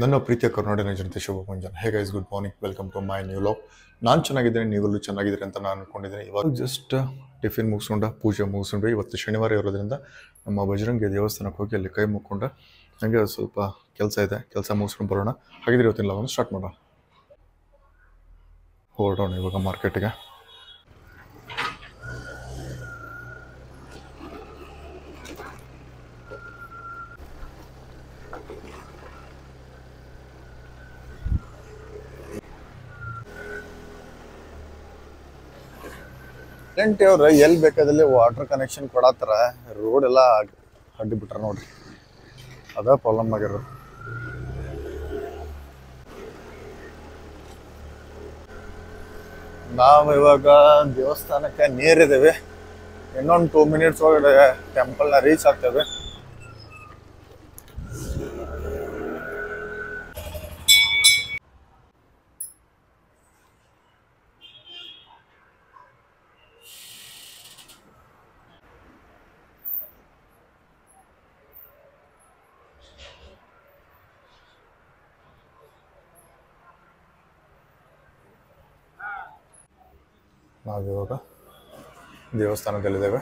ನನ್ನ ಪ್ರೀತಿಯ ಕರ್ನಾಟಕ ಜನತೆ ಶುಭ ಮುಂಜಾನೆ. Hey guys, good morning, welcome to my new log. ನಾನು ಚೆನ್ನಾಗಿದ್ದೇನೆ, ನೀವೆಲ್ಲೂ ಚೆನ್ನಾಗಿದ್ದೀರಿ ಅಂತ ನಾನು ಅನ್ಕೊಂಡಿದ್ದೇನೆ. ಇವಾಗ ಜಸ್ಟ್ ಟಿಫಿನ್ ಮುಗಿಸ್ಕೊಂಡ, ಪೂಜೆ ಮುಗಿಸ್ಕೊಂಡು, ಇವತ್ತು ಶನಿವಾರ ಇರೋದ್ರಿಂದ ನಮ್ಮ ಬಜರಂಗಿ ದೇವಸ್ಥಾನಕ್ಕೆ ಹೋಗಿ ಅಲ್ಲಿ ಕೈ ಮುಕ್ಕೊಂಡು ಹಾಗೆ ಸ್ವಲ್ಪ ಕೆಲಸ ಇದೆ, ಕೆಲಸ ಮುಗಿಸ್ಕೊಂಡು ಬರೋಣ. ಹಾಗಿದ್ರೆ ಇವತ್ತಿನ ಲಾಗನ್ನು ಸ್ಟಾರ್ಟ್ ಮಾಡೋಣ. ಹೊರಡೋಣ ಇವಾಗ ಮಾರ್ಕೆಟಿಗೆ. ಅವ್ರ ಎಲ್ಲಿ ಬೇಕಾದಲ್ಲಿ ವಾಟರ್ ಕನೆಕ್ಷನ್ ಕೊಡತ್ತಾರ, ರೋಡ್ ಎಲ್ಲ ಅಡ್ಡಿ ಬಿಟ್ರ ನೋಡ್ರಿ. ಅದ ಪ್ರಾಬ್ಲಮ್ ಆಗ್ಯಾರ. ನಾವು ಇವಾಗ ದೇವಸ್ಥಾನಕ್ಕೆ ನೇರಿದ್ದೇವೆ. ಇನ್ನೊಂದು 2 ಮಿನಿಟ್ಸ್ ಒಳಗಡೆ ಟೆಂಪಲ್ನ ರೀಚ್ ಆಗ್ತೇವೆ. ನಾವಿವಾಗ ದೇವಸ್ಥಾನದಲ್ಲಿದ್ದೇವೆ.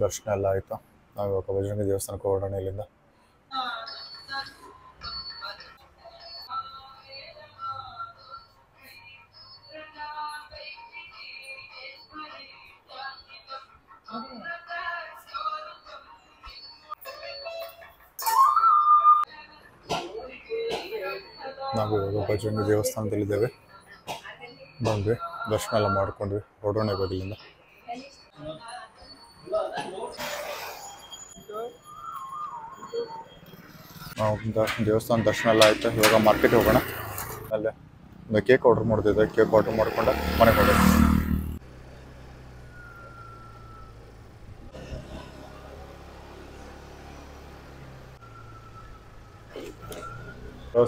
ದರ್ಶನ ಎಲ್ಲ ಆಯಿತು. ನಾವಿವಾಗ ಬಜರಂಗಿ ದೇವಸ್ಥಾನಕ್ಕೆ ಹೊರಡೋಣ ಇಲ್ಲಿಂದ. ನಾವು ಇವಾಗ ಬಜರಂಗಿ ದೇವಸ್ಥಾನದಲ್ಲಿದ್ದೇವೆ. ಬಂದ್ವಿ, ದರ್ಶನ ಎಲ್ಲ ಮಾಡ್ಕೊಂಡ್ವಿ, ಹೊರಡೋಣ ಇವಾಗ ಇಲ್ಲಿಂದ. ನಾವು ದೇವಸ್ಥಾನ ದರ್ಶನ ಎಲ್ಲ ಆಯ್ತು. ಇವಾಗ ಮಾರ್ಕೆಟ್ಗೆ ಹೋಗೋಣ. ಅಲ್ಲೇ ಒಂದು ಕೇಕ್ ಆರ್ಡರ್ ಮಾಡ್ತಿದ್ದೆ. ಕೇಕ್ ಆರ್ಡರ್ ಮಾಡ್ಕೊಂಡು ಮನೆಗೆ ಹೋಗೋಣ.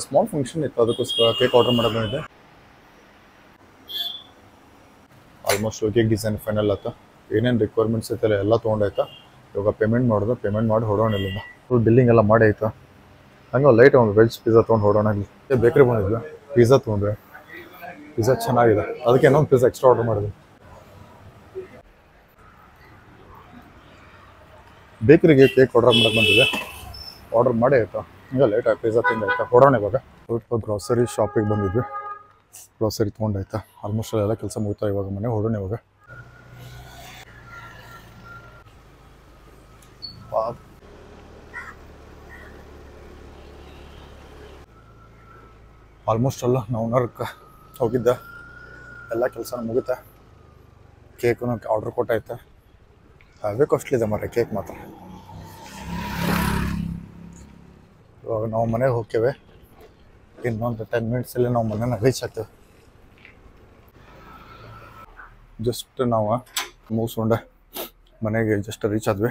ಸ್ಮಾಲ್ ಫಂಕ್ಷನ್ ಇತ್ತು, ಅದಕ್ಕೋಸ್ಕರ ಕೇಕ್ ಆರ್ಡರ್ ಮಾಡೋದು ಬಂದಿದ್ದೆ. ಆಲ್ಮೋಸ್ಟ್ ಕೇಕ್ ಡಿಸೈನ್ ಫೈನಲ್ ಆಯ್ತು. ಏನೇನು ರಿಕ್ವೈರ್ಮೆಂಟ್ಸ್ ಐತಲ್ಲ ಎಲ್ಲ ತೊಗೊಂಡಾಯ್ತಾ. ಇವಾಗ ಪೇಮೆಂಟ್ ಮಾಡೋದು, ಪೇಮೆಂಟ್ ಮಾಡಿ ಹೊಡೋಣ ಇಲ್ಲಿಂದ. ಫುಲ್ ಬಿಲ್ಲಿಂಗ್ ಎಲ್ಲ ಮಾಡಿ ಆಯ್ತು. ಹಂಗೆ ಲೈಟ್ ಒಂದು ವೆಜ್ ಪಿಜ್ಜಾ ತೊಗೊಂಡು ಹೊಡೋಣ. ಇಲ್ಲಿ ಬೇಕ್ರಿ ಬಂದಿದ್ವಿ, ಪಿಜ್ಜಾ ತೊಗೊಂಡ್ರೆ. ಪಿಜ್ಜಾ ಚೆನ್ನಾಗಿದೆ, ಅದಕ್ಕೆ ಇನ್ನೊಂದು ಪಿಜ್ಜಾ ಎಕ್ಸ್ಟ್ರಾ ಆರ್ಡರ್ ಮಾಡಿದ್ವಿ. ಬೇಕ್ರಿಗೆ ಕೇಕ್ ಆರ್ಡರ್ ಮಾಡೋಕೆ ಬಂದಿದೆ. ಆರ್ಡರ್ ಮಾಡಿ ಆಯ್ತು. ಹಿಂಗೆ ಲೈಟ್ ಆಗಿ ಪಿಜ್ಜಾ ತಿಂದಾಯ್ತಾ. ಹೊಡೋಣ ಇವಾಗ. ಸ್ವಲ್ಪ ಗ್ರಾಸರಿ ಶಾಪಿಗೆ ಬಂದಿದ್ವಿ. ಗ್ರಾಸರಿ ತೊಗೊಂಡಾಯ್ತಾ. ಆಲ್ಮೋಸ್ಟ್ ಎಲ್ಲ ಕೆಲಸ ಮುಗಿತಾ. ಇವಾಗ ಮನೆ ಹೊಡೋಣ ಇವಾಗ. ಆಲ್ಮೋಸ್ಟ್ ಅಲ್ಲ ನಾವು ನರಕ್ಕೆ ಹೋಗಿದ್ದೆ, ಎಲ್ಲ ಕೆಲಸ ಮುಗಿತಾ. ಕೇಕು ಆರ್ಡ್ರ್ ಕೊಟ್ಟಾಯ್ತು. ಅವೇ ಕಾಸ್ಟ್ಲಿ ಇದೆ ಮಾತ್ರ ಕೇಕ್ ಮಾತ್ರ. ಇವಾಗ ನಾವು ಮನೆಗೆ ಹೋಗ್ತೇವೆ. ಇನ್ನೊಂದು 10 ಮಿನಿಟ್ಸಲ್ಲಿ ನಾವು ಮನೇನ ರೀಚ್ ಆಗ್ತೇವೆ. ಜಸ್ಟ್ ನಾವು ಮುಗಿಸ್ಕೊಂಡೆ ಮನೆಗೆ ಜಸ್ಟ್ ರೀಚ್ ಆದ್ವಿ.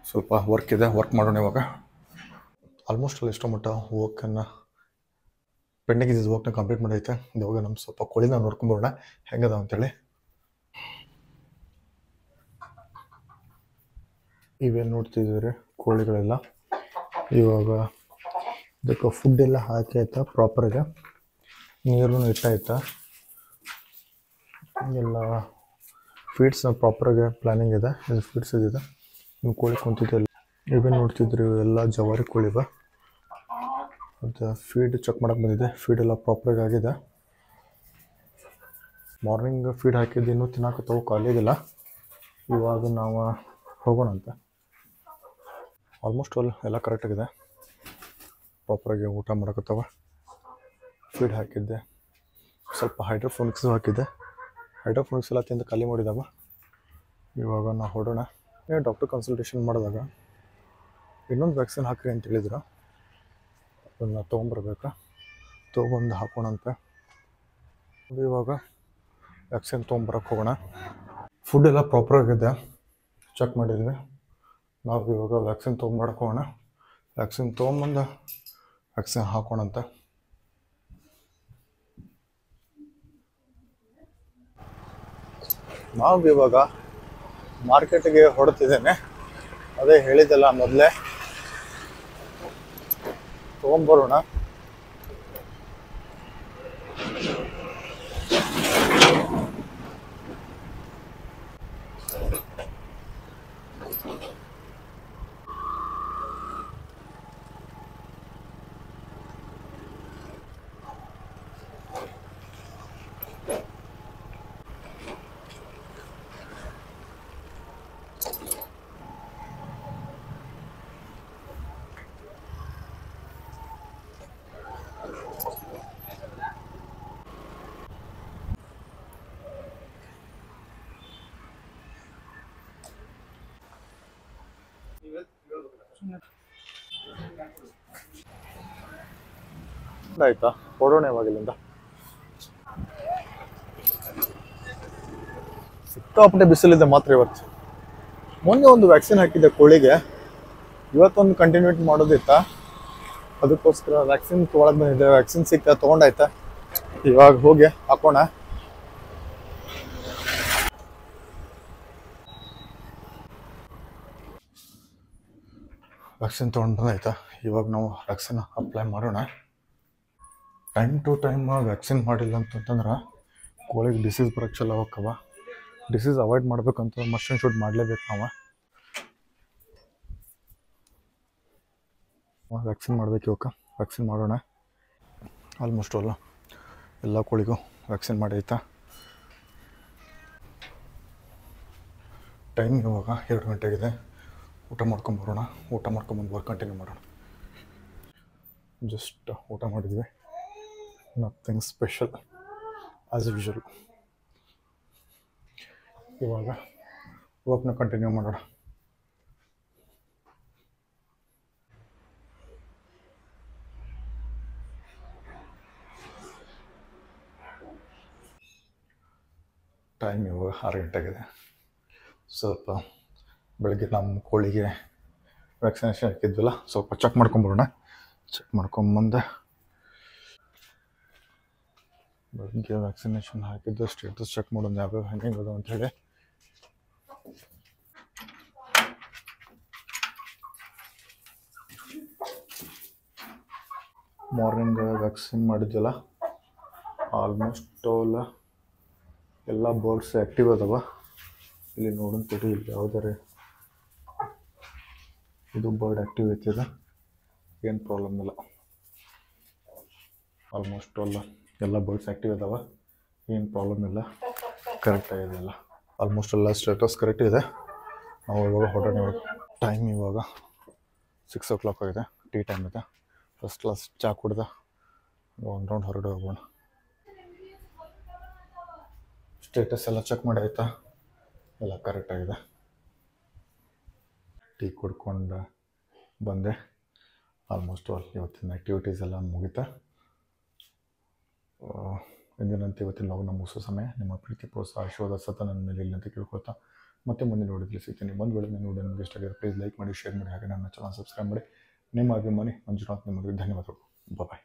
ಸ್ವಲ್ಪ ವರ್ಕ್ ಇದೆ, ವರ್ಕ್ ಮಾಡೋಣ ಇವಾಗ. ಆಲ್ಮೋಸ್ಟ್ ಅಲ್ಲಿ ಎಷ್ಟೋ ಮಟ್ಟ ವರ್ಕನ್ನು ಪೆಂಡಿಂಗ್ ಇದ್ದಿದ್ದು ವರ್ಕ್ನ ಕಂಪ್ಲೀಟ್ ಮಾಡೈತೆ. ಇವಾಗ ನಮ್ಮ ಸ್ವಲ್ಪ ಕೋಳಿನ ನೋಡ್ಕೊಂಡ್ಬರೋಣ ಹೆಂಗದ ಅಂತೇಳಿ. ಇವೇನು ನೋಡ್ತಿದ್ದೀರಿ ಕೋಳಿಗಳೆಲ್ಲ. ಇವಾಗ ಇದಕ್ಕೆ ಫುಡ್ ಎಲ್ಲ ಹಾಕಿ ಆಯ್ತಾ, ಪ್ರಾಪರಾಗಿ ನೀರು ಇಟ್ಟಾಯ್ತಾ. ಎಲ್ಲ ಫೀಡ್ಸ್ ಪ್ರಾಪರಾಗಿ ಪ್ಲಾನಿಂಗ್ ಇದೆ. ಇದು ಫೀಡ್ಸ್ ಇದಿದೆ. ನೀವು ಕೋಳಿ ಕುಂತಿದ್ದೆ ಇವೇನು ನೋಡ್ತಿದ್ರಿ ಎಲ್ಲ ಜವಾರಿ ಕೋಳಿವ. ಮತ್ತು ಫೀಡ್ ಚೆಕ್ ಮಾಡೋಕೆ ಬಂದಿದೆ. ಫೀಡ್ ಎಲ್ಲ ಪ್ರಾಪರಾಗಿ ಆಗಿದೆ. ಮಾರ್ನಿಂಗ್ ಫೀಡ್ ಹಾಕಿದ್ದು ಇನ್ನೂ ತಿನ್ನೋಕತ್ತವು, ಖಾಲಿ ಆಗಿಲ್ಲ. ಇವಾಗ ನಾವು ಹೋಗೋಣ ಅಂತ. ಆಲ್ಮೋಸ್ಟ್ ಎಲ್ಲ ಕರೆಕ್ಟಾಗಿದೆ, ಪ್ರಾಪರಾಗಿ ಊಟ ಮಾಡೋಕತ್ತವ. ಫೀಡ್ ಹಾಕಿದ್ದೆ, ಸ್ವಲ್ಪ ಹೈಡ್ರೋಫೋನಿಕ್ಸು ಹಾಕಿದ್ದೆ. ಹೈಡ್ರೋಫೋನಿಕ್ಸ್ ಎಲ್ಲ ತಿಂದು ಖಾಲಿ ಮಾಡಿದಾವ. ಇವಾಗ ನಾವು ಹೊರಡೋಣ. ಡಾಕ್ಟರ್ ಕನ್ಸಲ್ಟೇಷನ್ ಮಾಡಿದಾಗ ಇನ್ನೊಂದು ವ್ಯಾಕ್ಸಿನ್ ಹಾಕ್ರಿ ಅಂತ ಹೇಳಿದ್ರು. ಅದನ್ನು ತೊಗೊಂಬರ್ಬೇಕು, ತೊಗೊಂಡು ಹಾಕೋಣಂತೆ. ಇವಾಗ ವ್ಯಾಕ್ಸಿನ್ ತೊಗೊಂಬರಕ್ಕೆ ಹೋಗೋಣ. ಫುಡ್ ಎಲ್ಲ ಪ್ರಾಪರಾಗಿದೆ, ಚೆಕ್ ಮಾಡಿದ್ವಿ. ನಾವು ಇವಾಗ ವ್ಯಾಕ್ಸಿನ್ ತೊಗೊಂಬರಕ್ಕೆ ಹೋಗೋಣ. ವ್ಯಾಕ್ಸಿನ್ ತೊಗೊಂಬಂದು ವ್ಯಾಕ್ಸಿನ್ ಹಾಕೋಣಂತೆ. ನಾವು ಇವಾಗ ಮಾರ್ಕೆಟ್ಗೆ ಹೊರಡ್ತಿದ್ದೇನೆ. ಅದೇ ಹೇಳಿದ್ದಲ್ಲ ಮೊದಲೇ, ತೊಗೊಂಬರೋಣ. ಆಯ್ತಾ, ಹೊರಡೋಣ ಇವಾಗ ಇಲ್ಲಿಂದ. ಸಿಕ್ಕಾಪಟ್ಟೆ ಬಿಸಿಲಿದೆ ಮಾತ್ರ ಇವತ್ತು. ಮೊನ್ನೆ ಒಂದು ವ್ಯಾಕ್ಸಿನ್ ಹಾಕಿದ್ದೆ ಕೋಳಿಗೆ, ಇವತ್ತೊಂದು ಕಂಟಿನ್ಯೂಟ್ ಮಾಡೋದಿತ್ತ, ಅದಕ್ಕೋಸ್ಕರ ವ್ಯಾಕ್ಸಿನ್ ತೊಗೊಳಕ್ ಬಂದಿದ್ದೆ. ವ್ಯಾಕ್ಸಿನ್ ಸಿಕ್ಕ ತೊಗೊಂಡಾಯ್ತಾ, ಇವಾಗ ಹೋಗಿ ಹಾಕೋಣ. ವ್ಯಾಕ್ಸಿನ್ ತೊಗೊಂಡು ಬಂದಾಯ್ತಾ, ಇವಾಗ ನಾವು ವ್ಯಾಕ್ಸಿನ್ ಅಪ್ಲೈ ಮಾಡೋಣ. ಟೈಮ್ ಟು ಟೈಮ್ ವ್ಯಾಕ್ಸಿನ್ ಮಾಡಿಲ್ಲ ಅಂತಂದ್ರೆ ಕೋಳಿಗೆ ಡಿಸೀಸ್ ಬರೋಕ್ಕೆ ಚಲೋ ಹೋಕ್ಕವ. ಡಿಸೀಸ್ ಅವಾಯ್ಡ್ ಮಾಡ್ಬೇಕಂತ ಮಸ್ಟ್ ಆ್ಯಂಡ್ ಶುಡ್ ಮಾಡಲೇಬೇಕು ನಾವು. ವ್ಯಾಕ್ಸಿನ್ ಮಾಡಬೇಕು ಇವಕ್ಕೆ. ವ್ಯಾಕ್ಸಿನ್ ಮಾಡೋಣ. ಆಲ್ಮೋಸ್ಟ್ ಎಲ್ಲ ಕೋಳಿಗೂ ವ್ಯಾಕ್ಸಿನ್ ಮಾಡೈತಾ. ಟೈಮ್ ಇವಾಗ 2 ಗಂಟೆಗಿದೆ. ಊಟ ಮಾಡ್ಕೊಂಬರೋಣ. ಊಟ ಮಾಡ್ಕೊಂಬಂದು ವರ್ಕ್ ಕಂಟಿನ್ಯೂ ಮಾಡೋಣ. ಜಸ್ಟ್ ಊಟ ಮಾಡಿದ್ವಿ, ನಥಿಂಗ್ ಸ್ಪೆಷಲ್ ಆ್ಯಸ್ ಯೂಶುವಲ್. ಇವಾಗ ವರ್ಕ್ನ ಕಂಟಿನ್ಯೂ ಮಾಡೋಣ. ಟೈಮ್ ಇವಾಗ 6 ಗಂಟೆಗಿದೆ. ಸ್ವಲ್ಪ ಬೆಳಗ್ಗೆ ನಮ್ಮ ಕೋಳಿಗೆ ವ್ಯಾಕ್ಸಿನೇಷನ್ ಹಾಕಿದ್ವಲ್ಲ, ಸ್ವಲ್ಪ ಚೆಕ್ ಮಾಡ್ಕೊಂಬರೋಣ. ಚೆಕ್ ಮಾಡ್ಕೊಂಬಂದೆ ಬೆಳಗ್ಗೆ ವ್ಯಾಕ್ಸಿನೇಷನ್ ಹಾಕಿದ್ದು ಸ್ಟೇಟಸ್ ಚೆಕ್ ಮಾಡೋದು ಯಾವ್ಯಾವ ಹೆಂಗೆ ಅದಾವ ಅಂಥೇಳಿ. ಮಾರ್ನಿಂಗ್ ವ್ಯಾಕ್ಸಿನ್ ಮಾಡಿದ್ವಲ್ಲ, ಆಲ್ಮೋಸ್ಟ್ ಎಲ್ಲ ಬರ್ಡ್ಸ್ ಆ್ಯಕ್ಟಿವ್ ಅದಾವ. ಇಲ್ಲಿ ನೋಡೋಣ ಕೊಡಿ, ಇಲ್ಲಿ ಯಾವುದಾರೆ ಇದು ಬರ್ಡ್ ಆ್ಯಕ್ಟಿವ್ ಐತಿದೆ, ಏನು ಪ್ರಾಬ್ಲಮ್ ಇಲ್ಲ. ಆಲ್ಮೋಸ್ಟ್ ಎಲ್ಲ ಬರ್ಡ್ಸ್ ಆ್ಯಕ್ಟಿವ್ ಅದಾವ, ಏನು ಪ್ರಾಬ್ಲಮ್ ಇಲ್ಲ, ಕರೆಕ್ಟ್ ಆಗಿದೆ ಎಲ್ಲ. ಆಲ್ಮೋಸ್ಟ್ ಎಲ್ಲ ಸ್ಟೇಟಸ್ ಕರೆಕ್ಟ್ ಇದೆ. ನಾವು ಇವಾಗ ಹೊರಡೋಣ. ಟೈಮ್ ಇವಾಗ 6 o'clock ಆಗಿದೆ. ಟೀ ಟೈಮ್ ಇದೆ. ಫಸ್ಟ್ ಕ್ಲಾಸ್ ಚಹಾ ಕುಡ್ದೆ ಒಂದು ರೌಂಡ್ ಹೊರಗಡೆ ಹೋಗೋಣ. ಸ್ಟೇಟಸ್ ಎಲ್ಲ ಚೆಕ್ ಮಾಡಿ ಆಯಿತಾ, ಎಲ್ಲ ಕರೆಕ್ಟಾಗಿದೆ. ಟೀ ಕುಡ್ಕೊಂಡು ಬಂದೆ. ಆಲ್ಮೋಸ್ಟ್ ಇವತ್ತಿನ ಆ್ಯಕ್ಟಿವಿಟೀಸ್ ಎಲ್ಲ ಮುಗಿತಾ. ಎಂದಿನಂತೆ ಇವತ್ತಿನ ಲಾಗ್ನ ಮುಗಿಸೋ ಸಮಯ. ನಿಮ್ಮ ಪ್ರೀತಿ ಪ್ರೋತ್ಸಾಹ ಆಶೀರ್ವಾದ ಸತ ನನ್ನ ಮೇಲೆ ಇಲ್ಲ ಅಂತ ಕೇಳ್ಕೊಳ್ತಾ ಮತ್ತೆ ಮುಂದೆ ನೋಡಿದ್ರೆ ಸಿಗ್ತೀನಿ. ಒಂದು ವೇಳೆ ನೀವು ನೋಡಿ ನಿಮಗೆ ಇಷ್ಟ ಆಗಿದೆ ಪ್ಲೀಸ್ ಲೈಕ್ ಮಾಡಿ, ಶೇರ್ ಮಾಡಿ, ಹಾಗೆ ನನ್ನ ಚಾನಲ್ ಸಬ್ಸ್ಕ್ರೈಬ್ ಮಾಡಿ. ನಿಮ್ಮ ಅಭಿಮಾನಿ ಮಂಜುನಾಥ್. ನಿಮಗೆ ಧನ್ಯವಾದಗಳು. ಬಾಯ್.